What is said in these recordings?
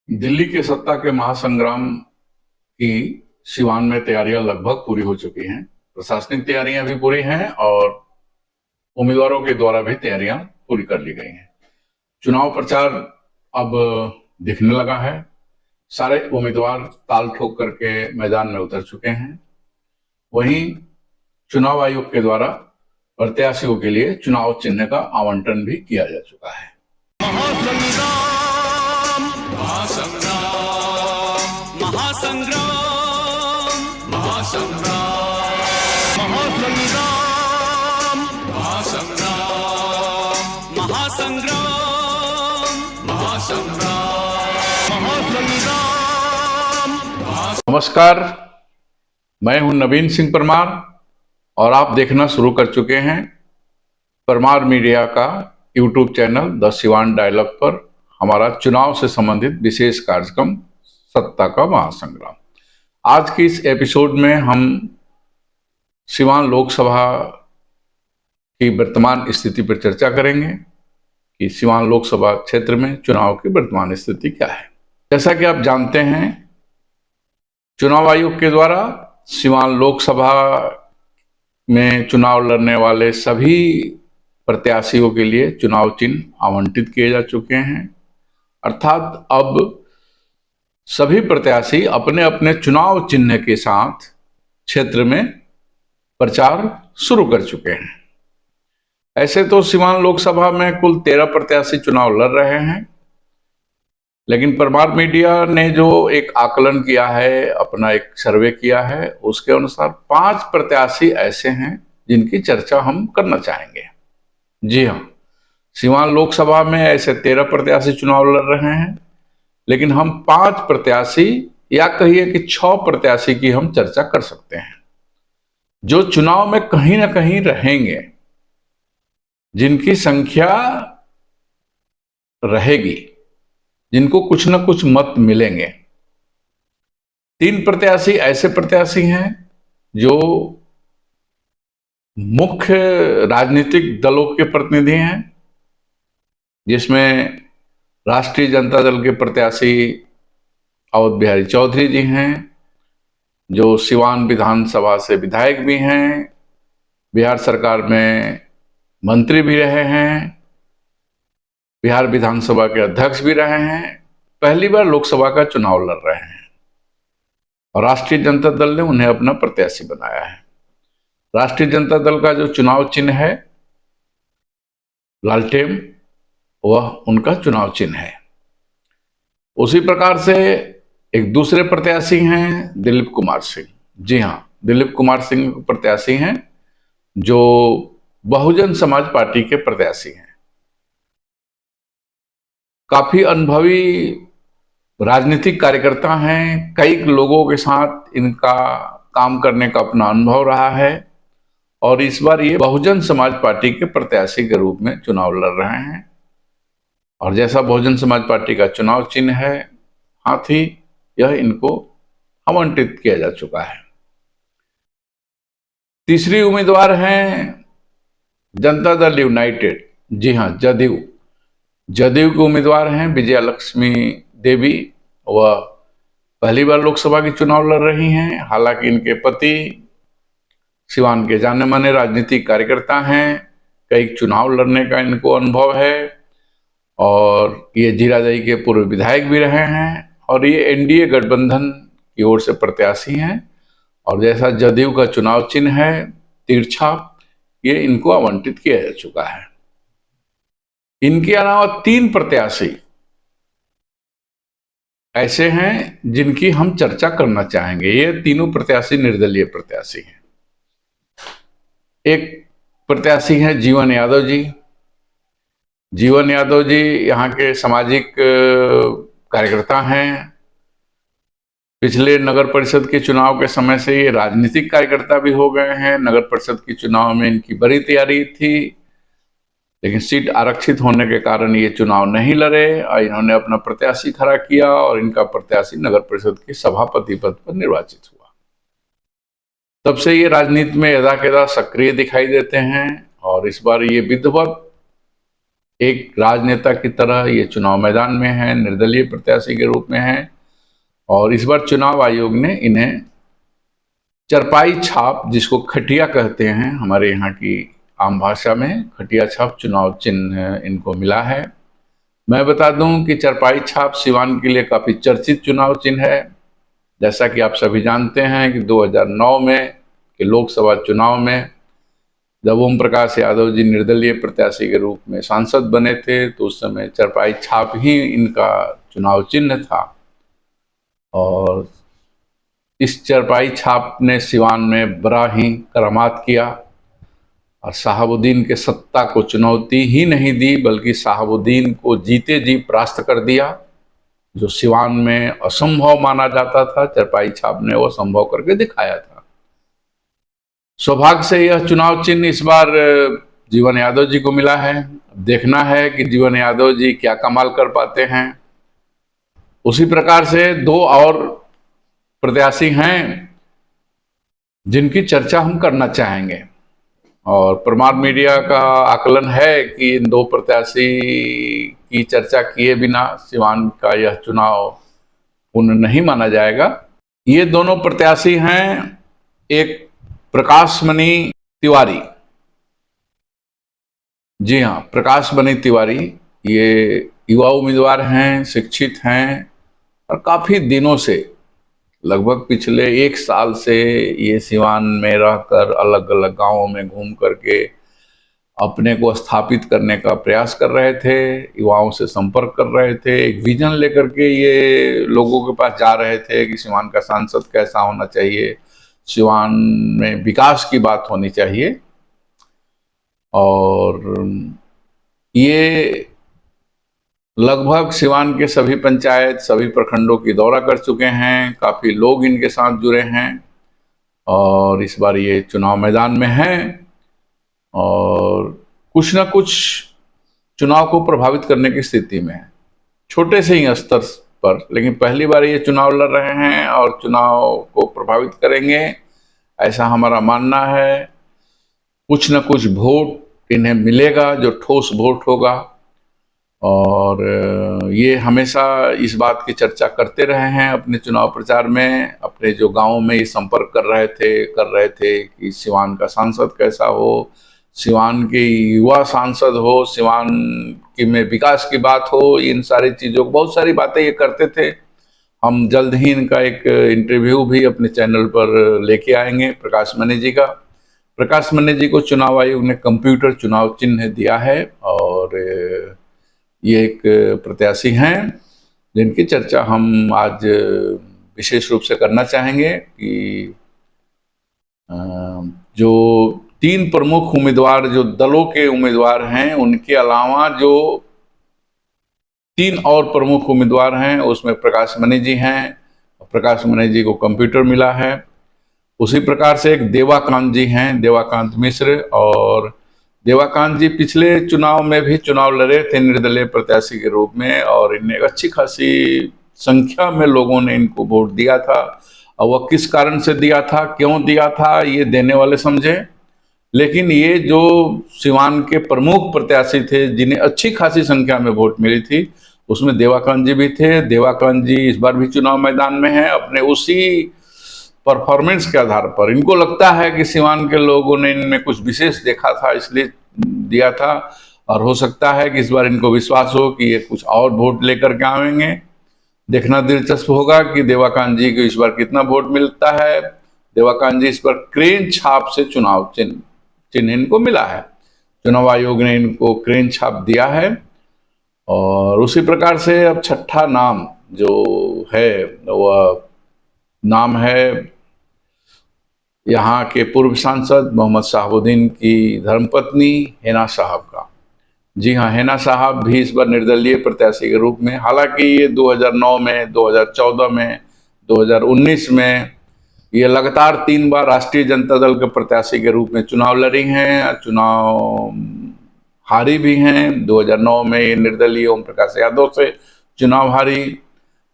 दिल्ली के सत्ता के महासंग्राम की सिवान में तैयारियां लगभग पूरी हो चुकी हैं। प्रशासनिक तैयारियां भी पूरी हैं और उम्मीदवारों के द्वारा भी तैयारियां पूरी कर ली गई हैं। चुनाव प्रचार अब दिखने लगा है। सारे उम्मीदवार ताल ठोक करके मैदान में उतर चुके हैं। वहीं चुनाव आयोग के द्वारा प्रत्याशियों के लिए चुनाव चिन्ह का आवंटन भी किया जा चुका है। महासंग्राम महासंग्राम महासंग्राम महासंग्राम महासंग्राम महासंग्राम महासंग्राम महासंग्राम महासंग्राम। नमस्कार, मैं हूं नवीन सिंह परमार और आप देखना शुरू कर चुके हैं परमार मीडिया का YouTube channel the Siwan dialogue पर हमारा चुनाव से संबंधित विशेष कार्यक्रम सत्ता का महासंग्राम। आज की इस एपिसोड में हम सिवान लोकसभा की वर्तमान स्थिति पर चर्चा करेंगे कि सिवान लोकसभा क्षेत्र में चुनाव की वर्तमान स्थिति क्या है। जैसा कि आप जानते हैं, चुनाव आयोग के द्वारा सिवान लोकसभा में चुनाव लड़ने वाले सभी प्रत्याशियों के लिए चुनाव चिन्ह आवंटित किए जा चुके हैं। अर्थात अब सभी प्रत्याशी अपने अपने चुनाव चिन्ह के साथ क्षेत्र में प्रचार शुरू कर चुके हैं। ऐसे तो सिवान लोकसभा में कुल 13 प्रत्याशी चुनाव लड़ रहे हैं, लेकिन परमार मीडिया ने जो एक आकलन किया है, अपना एक सर्वे किया है, उसके अनुसार 5 प्रत्याशी ऐसे हैं जिनकी चर्चा हम करना चाहेंगे। जी हाँ, सिवान लोकसभा में ऐसे 13 प्रत्याशी चुनाव लड़ रहे हैं, लेकिन हम 5 प्रत्याशी या कहिए कि 6 प्रत्याशी की हम चर्चा कर सकते हैं जो चुनाव में कहीं ना कहीं रहेंगे, जिनकी संख्या रहेगी, जिनको कुछ ना कुछ मत मिलेंगे। 3 प्रत्याशी ऐसे प्रत्याशी हैं जो मुख्य राजनीतिक दलों के प्रतिनिधि हैं, जिसमें राष्ट्रीय जनता दल के प्रत्याशी अवध बिहारी चौधरी जी हैं, जो सिवान विधानसभा से विधायक भी हैं, बिहार सरकार में मंत्री भी रहे हैं, बिहार विधानसभा के अध्यक्ष भी रहे हैं, पहली बार लोकसभा का चुनाव लड़ रहे हैं और राष्ट्रीय जनता दल ने उन्हें अपना प्रत्याशी बनाया है। राष्ट्रीय जनता दल का जो चुनाव चिन्ह है लालटेन, वह उनका चुनाव चिन्ह है। उसी प्रकार से एक दूसरे प्रत्याशी हैं दिलीप कुमार सिंह। जी हाँ, दिलीप कुमार सिंह प्रत्याशी हैं जो बहुजन समाज पार्टी के प्रत्याशी हैं। काफी अनुभवी राजनीतिक कार्यकर्ता हैं, कई लोगों के साथ इनका काम करने का अपना अनुभव रहा है और इस बार ये बहुजन समाज पार्टी के प्रत्याशी के रूप में चुनाव लड़ रहे हैं। और जैसा बहुजन समाज पार्टी का चुनाव चिन्ह है हाथी, यह इनको आवंटित किया जा चुका है। तीसरी उम्मीदवार हैं जनता दल यूनाइटेड। जी हाँ, जदयू के उम्मीदवार हैं विजया लक्ष्मी देवी। वह पहली बार लोकसभा की चुनाव लड़ रही हैं। हालांकि इनके पति सिवान के जाने माने राजनीतिक कार्यकर्ता हैं, कई चुनाव लड़ने का इनको अनुभव है और ये जीरादेई के पूर्व विधायक भी रहे हैं और ये एनडीए गठबंधन की ओर से प्रत्याशी हैं। और जैसा जदयू का चुनाव चिन्ह है तिरछा, ये इनको आवंटित किया जा चुका है। इनके अलावा 3 प्रत्याशी ऐसे हैं जिनकी हम चर्चा करना चाहेंगे। ये तीनों प्रत्याशी निर्दलीय प्रत्याशी हैं। एक प्रत्याशी हैं जीवन यादव जी। जीवन यादव जी यहाँ के सामाजिक कार्यकर्ता हैं। पिछले नगर परिषद के चुनाव के समय से ये राजनीतिक कार्यकर्ता भी हो गए हैं। नगर परिषद के चुनाव में इनकी बड़ी तैयारी थी, लेकिन सीट आरक्षित होने के कारण ये चुनाव नहीं लड़े और इन्होंने अपना प्रत्याशी खड़ा किया और इनका प्रत्याशी नगर परिषद के सभापति पद पर निर्वाचित हुआ। तब से ये राजनीति में यदा कदा सक्रिय दिखाई देते हैं और इस बार ये विधिवत एक राजनेता की तरह ये चुनाव मैदान में हैं, निर्दलीय प्रत्याशी के रूप में हैं। और इस बार चुनाव आयोग ने इन्हें चरपाई छाप, जिसको खटिया कहते हैं हमारे यहाँ की आम भाषा में, खटिया छाप चुनाव चिन्ह इनको मिला है। मैं बता दूं कि चरपाई छाप सिवान के लिए काफी चर्चित चुनाव चिन्ह है। जैसा कि आप सभी जानते हैं कि 2009 में के लोकसभा चुनाव में जब ओम प्रकाश यादव जी निर्दलीय प्रत्याशी के रूप में सांसद बने थे, तो उस समय चरपाई छाप ही इनका चुनाव चिन्ह था। और इस चरपाई छाप ने सिवान में बड़ा ही करामात किया और शहाबुद्दीन के सत्ता को चुनौती ही नहीं दी, बल्कि शहाबुद्दीन को जीते जी परास्त कर दिया। जो सिवान में असंभव माना जाता था, चरपाई छाप ने वो संभव करके दिखाया था। सौभाग्य से यह चुनाव चिन्ह इस बार जीवन यादव जी को मिला है। देखना है कि जीवन यादव जी क्या कमाल कर पाते हैं। उसी प्रकार से दो और प्रत्याशी हैं जिनकी चर्चा हम करना चाहेंगे, और परमार मीडिया का आकलन है कि इन दो प्रत्याशी की चर्चा किए बिना सिवान का यह चुनाव पूर्ण नहीं माना जाएगा। ये दोनों प्रत्याशी हैं, एक प्रकाश मणि तिवारी। जी हाँ, प्रकाश मणि तिवारी ये युवा उम्मीदवार हैं, शिक्षित हैं और काफी दिनों से, लगभग पिछले 1 साल से ये सिवान में रहकर अलग अलग गांवों में घूम करके अपने को स्थापित करने का प्रयास कर रहे थे, युवाओं से संपर्क कर रहे थे। एक विजन लेकर के ये लोगों के पास जा रहे थे कि सिवान का सांसद कैसा होना चाहिए, सिवान में विकास की बात होनी चाहिए। और ये लगभग सिवान के सभी पंचायत, सभी प्रखंडों की दौरा कर चुके हैं, काफी लोग इनके साथ जुड़े हैं और इस बार ये चुनाव मैदान में हैं और कुछ ना कुछ चुनाव को प्रभावित करने की स्थिति में है, छोटे से ही स्तर पर, लेकिन पहली बार ये चुनाव लड़ रहे हैं और चुनाव को प्रभावित करेंगे, ऐसा हमारा मानना है। कुछ न कुछ वोट इन्हें मिलेगा जो ठोस वोट होगा। और ये हमेशा इस बात की चर्चा करते रहे हैं अपने चुनाव प्रचार में, अपने जो गांवों में ये संपर्क कर रहे थे कि सिवान का सांसद कैसा हो, सिवान के युवा सांसद हो, सिवान की में विकास की बात हो, इन सारी चीज़ों, बहुत सारी बातें ये करते थे। हम जल्द ही इनका एक इंटरव्यू भी अपने चैनल पर लेके आएंगे प्रकाश मणि जी का। प्रकाश मणि जी को चुनाव आयोग ने कंप्यूटर चुनाव चिन्ह दिया है और ये एक प्रत्याशी हैं जिनकी चर्चा हम आज विशेष रूप से करना चाहेंगे कि जो 3 प्रमुख उम्मीदवार, जो दलों के उम्मीदवार हैं, उनके अलावा जो 3 और प्रमुख उम्मीदवार हैं, उसमें प्रकाश मणि जी हैं। प्रकाश मणि जी को कंप्यूटर मिला है। उसी प्रकार से एक देवाकांत जी हैं, देवाकांत मिश्र, और देवाकांत जी पिछले चुनाव में भी चुनाव लड़े थे निर्दलीय प्रत्याशी के रूप में और इन्हें अच्छी खासी संख्या में लोगों ने इनको वोट दिया था। और वह किस कारण से दिया था, क्यों दिया था, ये देने वाले समझे। लेकिन ये जो सिवान के प्रमुख प्रत्याशी थे जिन्हें अच्छी खासी संख्या में वोट मिली थी, उसमें देवाकांत जी भी थे। देवाकांत जी इस बार भी चुनाव मैदान में हैं। अपने उसी परफॉर्मेंस के आधार पर इनको लगता है कि सिवान के लोगों ने इनमें कुछ विशेष देखा था, इसलिए दिया था। और हो सकता है कि इस बार इनको विश्वास हो कि ये कुछ और वोट लेकर के आएंगे। देखना दिलचस्प होगा कि देवाकांत जी को इस बार कितना वोट मिलता है। देवाकांत जी इस बार क्रेन छाप से चुनाव चिन्ह इनको मिला है। चुनाव आयोग ने इनको क्रेन छाप दिया है। और उसी प्रकार से अब छठा नाम जो है वह नाम है यहाँ के पूर्व सांसद मोहम्मद शहाबुद्दीन की धर्मपत्नी हेना साहब का। जी हाँ, हेना साहब भी इस बार निर्दलीय प्रत्याशी के रूप में, हालांकि ये 2009 में, 2014 में, 2019 में ये लगातार 3 बार राष्ट्रीय जनता दल के प्रत्याशी के रूप में चुनाव लड़ी हैं, चुनाव हारी भी हैं। 2009 में ये निर्दलीय ओम प्रकाश यादव से चुनाव हारी।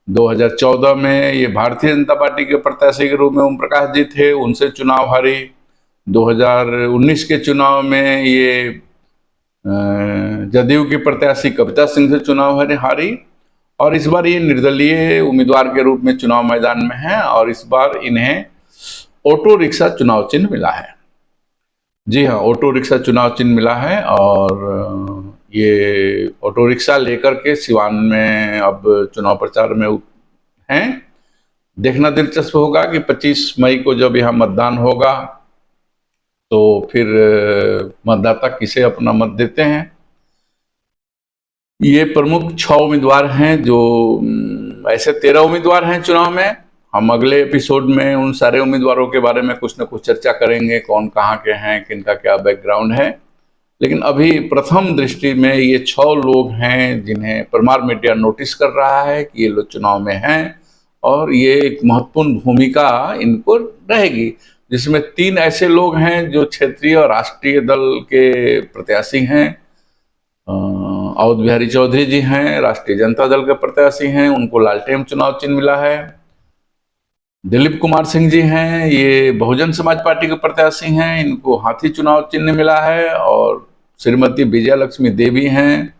2014 में ये भारतीय जनता पार्टी के प्रत्याशी के रूप में ओम प्रकाश जी थे, उनसे चुनाव हारी। 2019 के चुनाव में ये जदयू की प्रत्याशी कविता सिंह से चुनाव हारी और इस बार ये निर्दलीय उम्मीदवार के रूप में चुनाव मैदान में है और इस बार इन्हें ऑटो रिक्शा चुनाव चिन्ह मिला है। जी हाँ, ऑटो रिक्शा चुनाव चिन्ह मिला है और ये ऑटो रिक्शा लेकर के सिवान में अब चुनाव प्रचार में हैं। देखना दिलचस्प होगा कि 25 मई को जब यहाँ मतदान होगा तो फिर मतदाता किसे अपना मत देते हैं। ये प्रमुख 6 उम्मीदवार हैं जो ऐसे 13 उम्मीदवार हैं चुनाव में। हम अगले एपिसोड में उन सारे उम्मीदवारों के बारे में कुछ न कुछ चर्चा करेंगे, कौन कहाँ के हैं, किनका क्या बैकग्राउंड है। लेकिन अभी प्रथम दृष्टि में ये 6 लोग हैं जिन्हें परमार मीडिया नोटिस कर रहा है कि ये लोग चुनाव में हैं और ये एक महत्वपूर्ण भूमिका इनको रहेगी, जिसमें 3 ऐसे लोग हैं जो क्षेत्रीय और राष्ट्रीय दल के प्रत्याशी हैं। अवध बिहारी चौधरी जी हैं, राष्ट्रीय जनता दल के प्रत्याशी हैं, उनको लालटेन चुनाव चिन्ह मिला है। दिलीप कुमार सिंह जी हैं, ये बहुजन समाज पार्टी के प्रत्याशी हैं, इनको हाथी चुनाव चिन्ह मिला है। और श्रीमती विजया लक्ष्मी देवी हैं,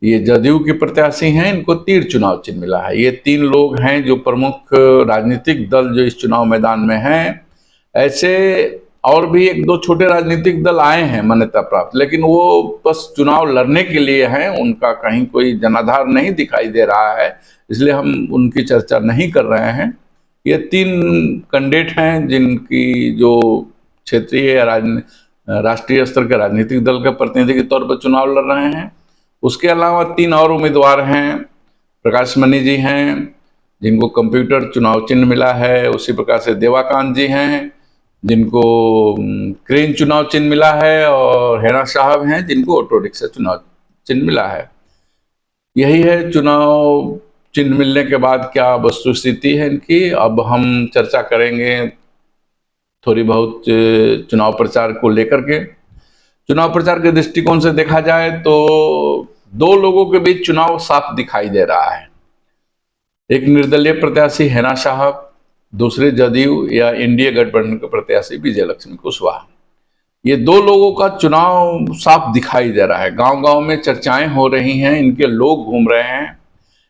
ये जदयू की प्रत्याशी हैं, इनको तीर चुनाव चिन्ह मिला है। ये 3 लोग हैं जो प्रमुख राजनीतिक दल जो इस चुनाव मैदान में हैं। ऐसे और भी 1-2 छोटे राजनीतिक दल आए हैं मान्यता प्राप्त, लेकिन वो बस चुनाव लड़ने के लिए हैं, उनका कहीं कोई जनाधार नहीं दिखाई दे रहा है, इसलिए हम उनकी चर्चा नहीं कर रहे हैं। ये 3 कैंडिडेट हैं जिनकी जो क्षेत्रीय या राष्ट्रीय स्तर के राजनीतिक दल के प्रतिनिधि के तौर पर चुनाव लड़ रहे हैं। उसके अलावा 3 और उम्मीदवार हैं। प्रकाश मणि जी हैं, जिनको कंप्यूटर चुनाव चिन्ह मिला है। उसी प्रकार से देवाकांत जी हैं, जिनको क्रेन चुनाव चिन्ह मिला है। और हेना साहब हैं, जिनको ऑटो रिक्शा चुनाव चिन्ह मिला है। यही है चुनाव चिन्ह मिलने के बाद क्या वस्तु स्थिति है इनकी। अब हम चर्चा करेंगे थोड़ी बहुत चुनाव प्रचार को लेकर के। चुनाव प्रचार के दृष्टिकोण से देखा जाए तो 2 लोगों के बीच चुनाव साफ दिखाई दे रहा है। एक निर्दलीय प्रत्याशी हेना साहब, दूसरे जदयू या एनडीए गठबंधन के प्रत्याशी विजय लक्ष्मी कुशवाहा। ये 2 लोगों का चुनाव साफ दिखाई दे रहा है। गांव गांव में चर्चाएं हो रही हैं, इनके लोग घूम रहे हैं।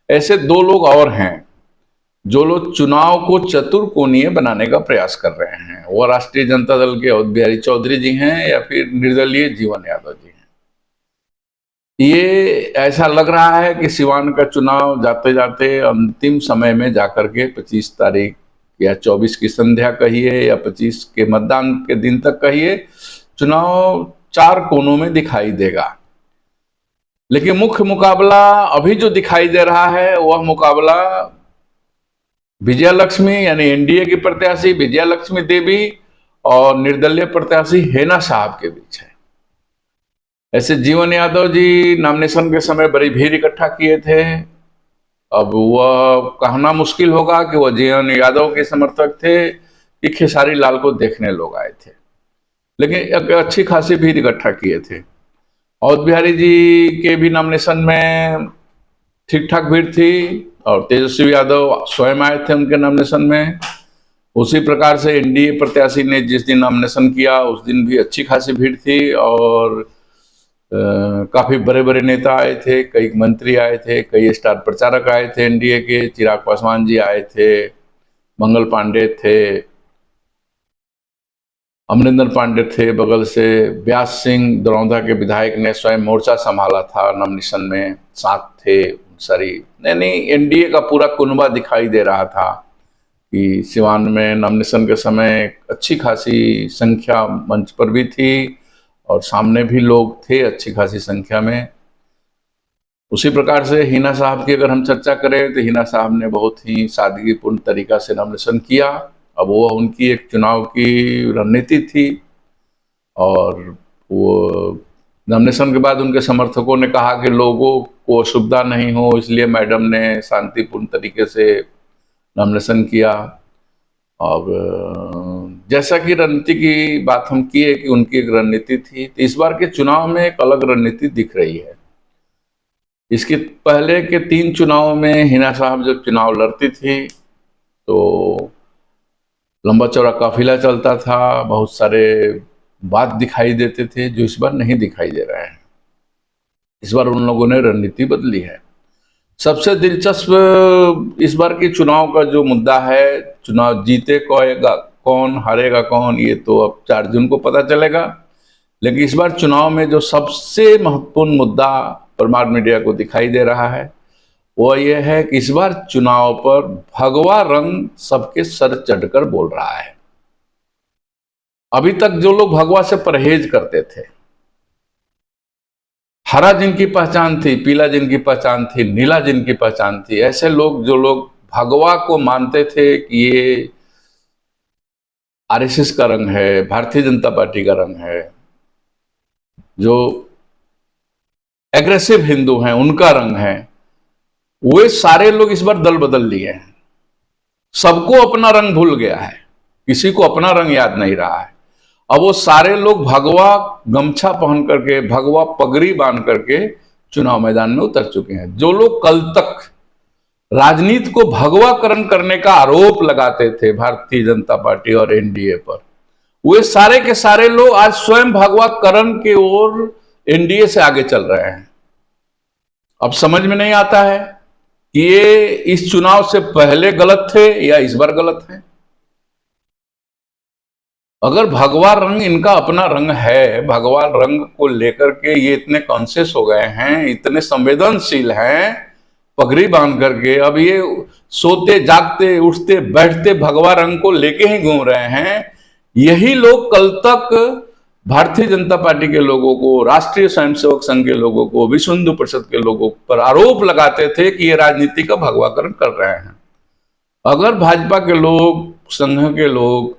ऐसे 2 लोग और हैं जो लोग चुनाव को चतुर्कोणीय बनाने का प्रयास कर रहे हैं। वो राष्ट्रीय जनता दल के अवध बिहारी चौधरी जी हैं या फिर निर्दलीय जीवन यादव जी हैं। ये ऐसा लग रहा है कि सिवान का चुनाव जाते जाते अंतिम समय में जाकर के 25 तारीख या 24 की संध्या कहिए या 25 के मतदान के दिन तक कहिए, चुनाव 4 कोनों में दिखाई देगा। लेकिन मुख्य मुकाबला अभी जो दिखाई दे रहा है वह मुकाबला विजया लक्ष्मी यानी एनडीए की प्रत्याशी विजया लक्ष्मी देवी और निर्दलीय प्रत्याशी हेना साहब के बीच है। ऐसे जीवन यादव जी नॉमिनेशन के समय बड़ी भीड़ इकट्ठा किए थे। अब वह कहना मुश्किल होगा कि वह जीवन यादव के समर्थक थे कि खेसारी लाल को देखने लोग आए थे, लेकिन एक अच्छी खासी भीड़ इकट्ठा किए थे। अवध बिहारी जी के भी नॉमिनेशन में ठीक ठाक भीड़ थी और तेजस्वी यादव स्वयं आए थे उनके नॉमिनेशन में। उसी प्रकार से एनडीए प्रत्याशी ने जिस दिन नॉमिनेशन किया उस दिन भी अच्छी खासी भीड़ थी और काफी बड़े बड़े नेता आए थे, कई मंत्री आए थे, कई स्टार प्रचारक आए थे एनडीए के। चिराग पासवान जी आए थे, मंगल पांडे थे, अमरिंदर पांडे थे बगल से, व्यास सिंह दरौंधा के विधायक ने स्वयं मोर्चा संभाला था नॉमिनेशन में, साथ थे सारी। नहीं, एनडीए का पूरा कुनबा दिखाई दे रहा था कि सिवान में नॉमिनेशन के समय अच्छी खासी संख्या मंच पर भी थी और सामने भी लोग थे अच्छी खासी संख्या में। उसी प्रकार से हिना साहब की अगर हम चर्चा करें तो हिना साहब ने बहुत ही सादगीपूर्ण तरीका से नॉमिनेशन किया। अब वो उनकी एक चुनाव की रणनीति थी और वो नॉमिनेशन के बाद उनके समर्थकों ने कहा कि लोगों को असुविधा नहीं हो, इसलिए मैडम ने शांतिपूर्ण तरीके से नॉमिनेशन किया। और जैसा कि रणनीति की बात हम किए कि उनकी एक रणनीति थी, तो इस बार के चुनाव में एक अलग रणनीति दिख रही है। इसके पहले के 3 चुनाव में हिना साहब जब चुनाव लड़ती थी तो लंबा चौड़ा काफिला चलता था, बहुत सारे बात दिखाई देते थे जो इस बार नहीं दिखाई दे रहे हैं। इस बार उन लोगों ने रणनीति बदली है। सबसे दिलचस्प इस बार के चुनाव का जो मुद्दा है, चुनाव जीते कौन हारेगा कौन, ये तो अब 4 जून को पता चलेगा। लेकिन इस बार चुनाव में जो सबसे महत्वपूर्ण मुद्दा परमार मीडिया को दिखाई दे रहा है वो ये है कि इस बार चुनाव पर भगवा रंग सबके सर चढ़कर बोल रहा है। अभी तक जो लोग भगवा से परहेज करते थे, हरा जिनकी पहचान थी, पीला जिनकी पहचान थी, नीला जिनकी पहचान थी, ऐसे लोग जो लोग भगवा को मानते थे कि ये आरएसएस का रंग है, भारतीय जनता पार्टी का रंग है, जो एग्रेसिव हिंदू हैं उनका रंग है, वे सारे लोग इस बार दल बदल लिए हैं। सबको अपना रंग भूल गया है, किसी को अपना रंग याद नहीं रहा है। अब वो सारे लोग भगवा गमछा पहन करके, भगवा पगड़ी बांध करके चुनाव मैदान में उतर चुके हैं। जो लोग कल तक राजनीति को भगवाकरण करने का आरोप लगाते थे भारतीय जनता पार्टी और एनडीए पर, वे सारे के सारे लोग आज स्वयं भगवाकरण की ओर एनडीए से आगे चल रहे हैं। अब समझ में नहीं आता है कि ये इस चुनाव से पहले गलत थे या इस बार गलत है। अगर भगवा रंग इनका अपना रंग है, भगवा रंग को लेकर के ये इतने कॉन्शियस हो गए हैं, इतने संवेदनशील हैं, पगड़ी बांध करके अब ये सोते जागते उठते बैठते भगवा रंग को लेके ही घूम रहे हैं। यही लोग कल तक भारतीय जनता पार्टी के लोगों को, राष्ट्रीय स्वयंसेवक संघ के लोगों को, विश्व हिंदू परिषद के लोगों पर आरोप लगाते थे कि ये राजनीति का भगवाकरण कर रहे हैं। अगर भाजपा के लोग, संघ के लोग,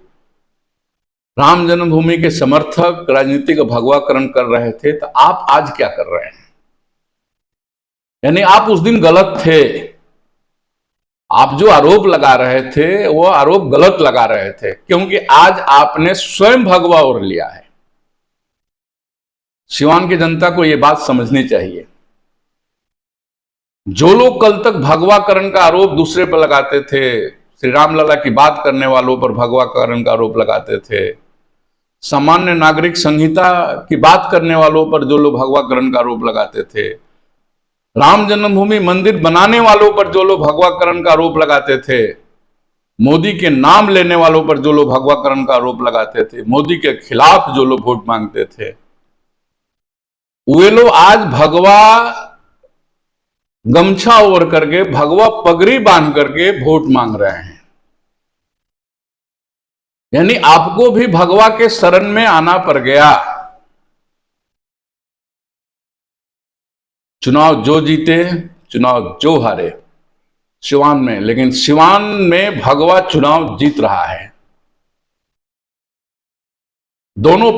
राम जन्मभूमि के समर्थक राजनीति का भगवाकरण कर रहे थे तो आप आज क्या कर रहे हैं? यानी आप उस दिन गलत थे। आप जो आरोप लगा रहे थे वो आरोप गलत लगा रहे थे, क्योंकि आज आपने स्वयं भगवा ओढ़ लिया है। सिवान की जनता को यह बात समझनी चाहिए। जो लोग कल तक भगवाकरण का आरोप दूसरे पर लगाते थे, श्री राम लला की बात करने वालों पर भगवाकरण का आरोप लगाते थे, सामान्य नागरिक संहिता की बात करने वालों पर जो लोग भगवाकरण का आरोप लगाते थे, राम जन्मभूमि मंदिर बनाने वालों पर जो लोग भगवाकरण का आरोप लगाते थे, मोदी के नाम लेने वालों पर जो लोग भगवाकरण का आरोप लगाते थे, मोदी के खिलाफ जो लोग वोट मांगते थे, वे लोग आज भगवा गमछा ओढ़ करके, भगवा पगड़ी बांध करके वोट मांग रहे हैं। यानी आपको भी भगवा के शरण में आना पड़ गया। चुनाव जो जीते, चुनाव जो हारे सिवान में, लेकिन सिवान में भगवा चुनाव जीत रहा है। दोनों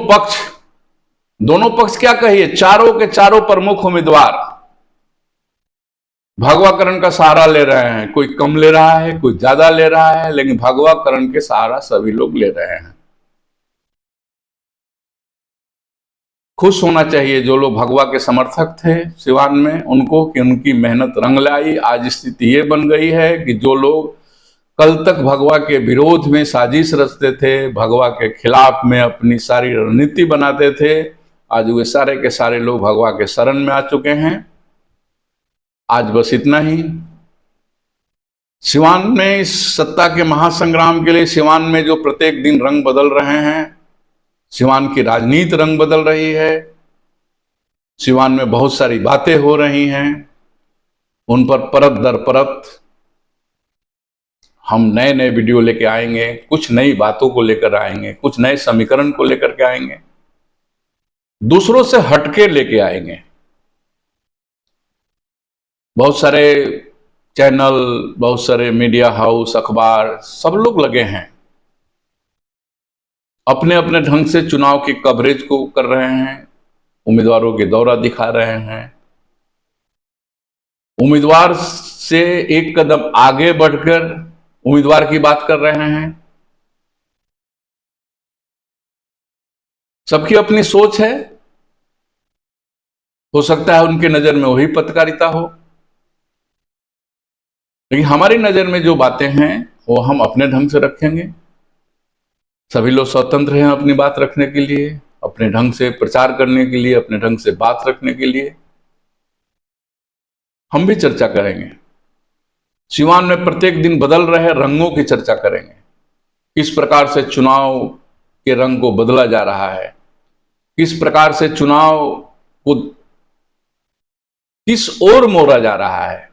पक्ष क्या कहिए, चारों के चारों प्रमुख उम्मीदवार भगवाकरण का सहारा ले रहे हैं। कोई कम ले रहा है, कोई ज्यादा ले रहा है, लेकिन भगवाकरण के सहारा सभी लोग ले रहे हैं। खुश होना चाहिए जो लोग भगवा के समर्थक थे सिवान में, उनको, कि उनकी मेहनत रंग लाई। आज स्थिति ये बन गई है कि जो लोग कल तक भगवा के विरोध में साजिश रचते थे, भगवा के खिलाफ में अपनी सारी रणनीति बनाते थे, आज वे सारे के सारे लोग भगवा के शरण में आ चुके हैं। आज बस इतना ही। सिवान में इस सत्ता के महासंग्राम के लिए सिवान में जो प्रत्येक दिन रंग बदल रहे हैं, सिवान की राजनीति रंग बदल रही है, सिवान में बहुत सारी बातें हो रही हैं, उन पर परत दर परत हम नए नए वीडियो लेके आएंगे, कुछ नई बातों को लेकर आएंगे, कुछ नए समीकरण को लेकर के आएंगे, दूसरों से हटके लेके आएंगे। बहुत सारे चैनल, बहुत सारे मीडिया हाउस, अखबार, सब लोग लगे हैं, अपने अपने ढंग से चुनाव की कवरेज को कर रहे हैं, उम्मीदवारों के दौरा दिखा रहे हैं, उम्मीदवार से एक कदम आगे बढ़कर उम्मीदवार की बात कर रहे हैं। सबकी अपनी सोच है, हो सकता है उनके नजर में वही पत्रकारिता हो, लेकिन हमारी नजर में जो बातें हैं वो हम अपने ढंग से रखेंगे। सभी लोग स्वतंत्र हैं अपनी बात रखने के लिए, अपने ढंग से प्रचार करने के लिए, अपने ढंग से बात रखने के लिए। हम भी चर्चा करेंगे। सिवान में प्रत्येक दिन बदल रहे रंगों की चर्चा करेंगे। किस प्रकार से चुनाव के रंग को बदला जा रहा है, किस प्रकार से चुनाव को किस ओर मोड़ा जा रहा है।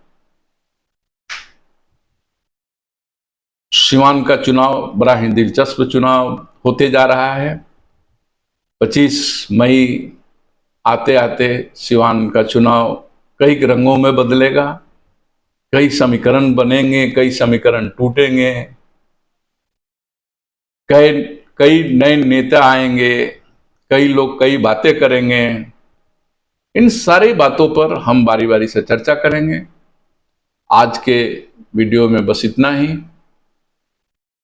सिवान का चुनाव बड़ा ही दिलचस्प चुनाव होते जा रहा है। 25 मई आते आते सिवान का चुनाव कई रंगों में बदलेगा। कई समीकरण बनेंगे, कई समीकरण टूटेंगे, कई कई नए नेता आएंगे, कई लोग कई बातें करेंगे। इन सारी बातों पर हम बारी बारी से चर्चा करेंगे। आज के वीडियो में बस इतना ही।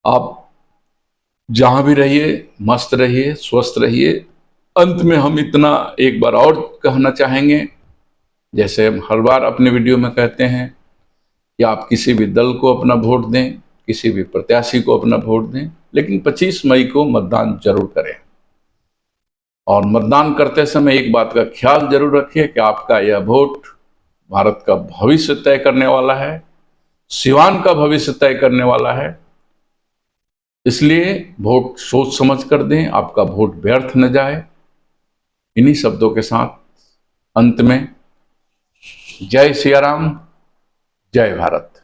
आप जहां भी रहिए, मस्त रहिए, स्वस्थ रहिए। अंत में हम इतना एक बार और कहना चाहेंगे, जैसे हम हर बार अपने वीडियो में कहते हैं कि आप किसी भी दल को अपना वोट दें, किसी भी प्रत्याशी को अपना वोट दें, लेकिन 25 मई को मतदान जरूर करें। और मतदान करते समय एक बात का ख्याल जरूर रखिए कि आपका यह वोट भारत का भविष्य तय करने वाला है, सिवान का भविष्य तय करने वाला है। इसलिए वोट सोच समझ कर दें, आपका वोट व्यर्थ न जाए। इन्हीं शब्दों के साथ अंत में जय सिया राम, जय भारत।